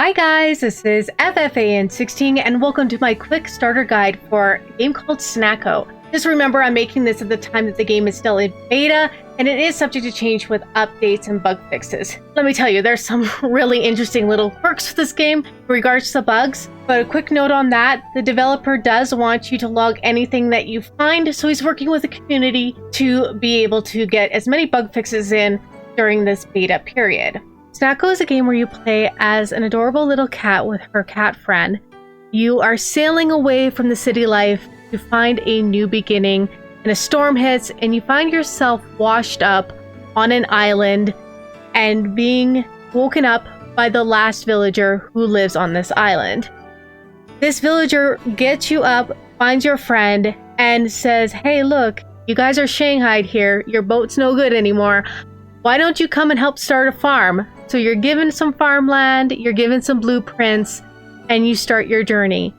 Hi guys, this is FFAN 16 and welcome to my quick starter guide for a game called Snacko. Just remember I'm making this at the time that the game is still in beta and it is subject to change with updates and bug fixes. Let me tell you, there's some really interesting little quirks with this game in regards to bugs, but a quick note on that, the developer does want you to log anything that you find, so he's working with the community to be able to get as many bug fixes in during this beta period. Snacko is a game where you play as an adorable little cat with her cat friend. You are sailing away from the city life to find a new beginning, and a storm hits and you find yourself washed up on an island and being woken up by the last villager who lives on this island. This villager gets you up, finds your friend, and says, "Hey, look, you guys are shanghaied here. Your boat's no good anymore. Why don't you come and help start a farm?" So you're given some farmland, you're given some blueprints, and you start your journey.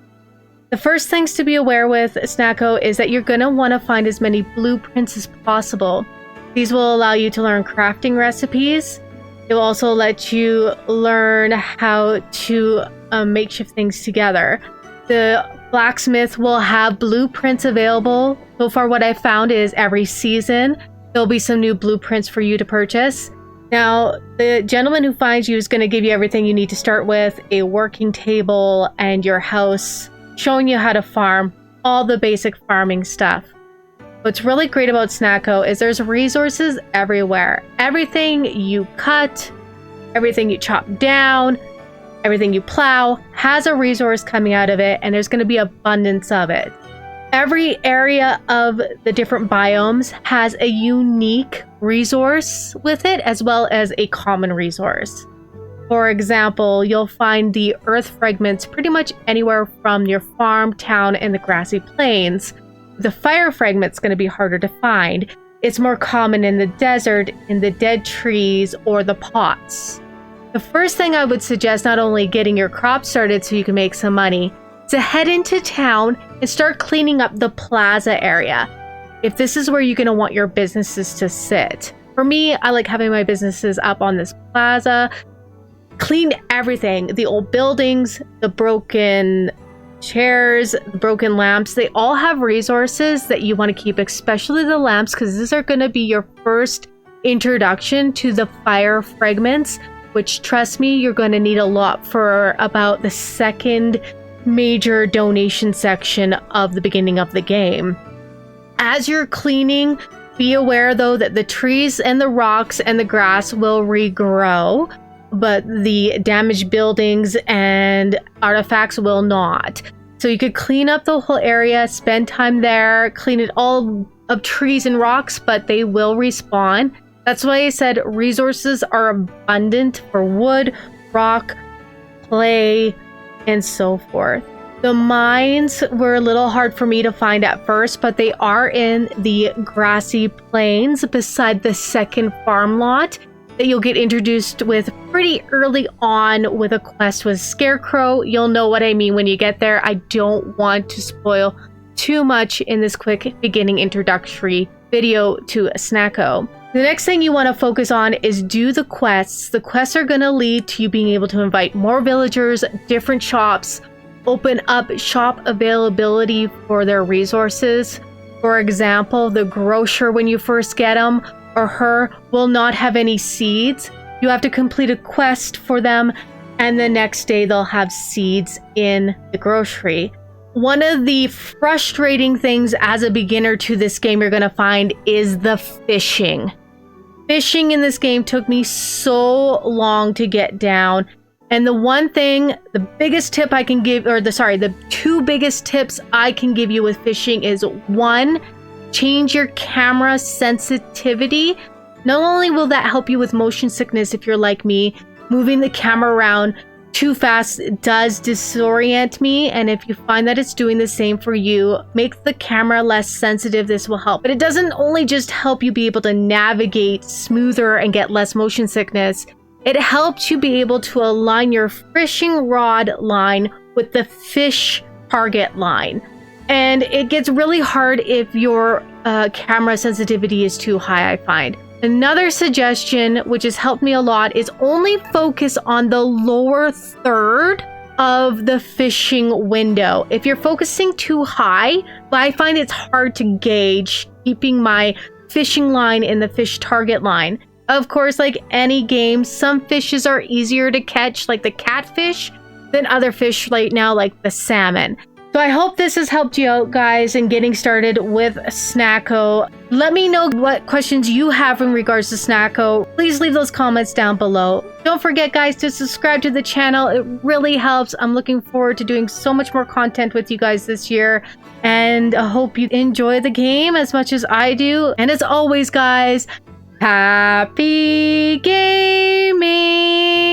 The first things to be aware with Snacko is that you're going to want to find as many blueprints as possible. These will allow you to learn crafting recipes. It will also let you learn how to makeshift things together. The blacksmith will have blueprints available. So far what I've found is every season there'll be some new blueprints for you to purchase. Now, the gentleman who finds you is going to give you everything you need to start with, a working table and your house, showing you how to farm, all the basic farming stuff. What's really great about Snacko is there's resources everywhere. Everything you cut, everything you chop down, everything you plow has a resource coming out of it, and there's going to be abundance of it. Every area of the different biomes has a unique resource with it, as well as a common resource. For example, you'll find the earth fragments pretty much anywhere from your farm, town, and the grassy plains. The fire fragment's going to be harder to find. It's more common in the desert, in the dead trees, or the pots. The first thing I would suggest, not only getting your crops started so you can make some money, to head into town and start cleaning up the plaza area. If this is where you're going to want your businesses to sit. For me, I like having my businesses up on this plaza. Clean everything. The old buildings, the broken chairs, the broken lamps. They all have resources that you want to keep, especially the lamps, because these are going to be your first introduction to the fire fragments, which, trust me, you're going to need a lot for about the second major donation section of the beginning of the game. As you're cleaning, be aware though that the trees and the rocks and the grass will regrow, but the damaged buildings and artifacts will not. So you could clean up the whole area, spend time there, clean it all of trees and rocks, but they will respawn. That's why I said resources are abundant for wood, rock, clay, and so forth. The mines were a little hard for me to find at first, but they are in the grassy plains beside the second farm lot that you'll get introduced with pretty early on with a quest with Scarecrow. You'll know what I mean when you get there. I don't want to spoil too much in this quick beginning introductory video to Snacko. The next thing you want to focus on is do the quests. The quests are going to lead to you being able to invite more villagers, different shops, open up shop availability for their resources. For example, the grocer, when you first get him or her, will not have any seeds. You have to complete a quest for them, and the next day they'll have seeds in the grocery. One of the frustrating things as a beginner to this game you're going to find is the fishing. Fishing in this game took me so long to get down. And the one thing, the biggest tip I can give, the two biggest tips I can give you with fishing is, one, change your camera sensitivity. Not only will that help you with motion sickness if you're like me, moving the camera around too fast does disorient me, and if you find that it's doing the same for you, make the camera less sensitive. This will help. But it doesn't only just help you be able to navigate smoother and get less motion sickness, it helps you be able to align your fishing rod line with the fish target line. And it gets really hard if your camera sensitivity is too high, I find. Another suggestion, which has helped me a lot, is only focus on the lower third of the fishing window. If you're focusing too high, I find it's hard to gauge keeping my fishing line in the fish target line. Of course, like any game, some fishes are easier to catch, like the catfish, than other fish right now, like the salmon. So I hope this has helped you out, guys, in getting started with Snacko. Let me know what questions you have in regards to Snacko. Please leave those comments down below. Don't forget, guys, to subscribe to the channel. It really helps. I'm looking forward to doing so much more content with you guys this year. And I hope you enjoy the game as much as I do. And as always, guys, happy gaming!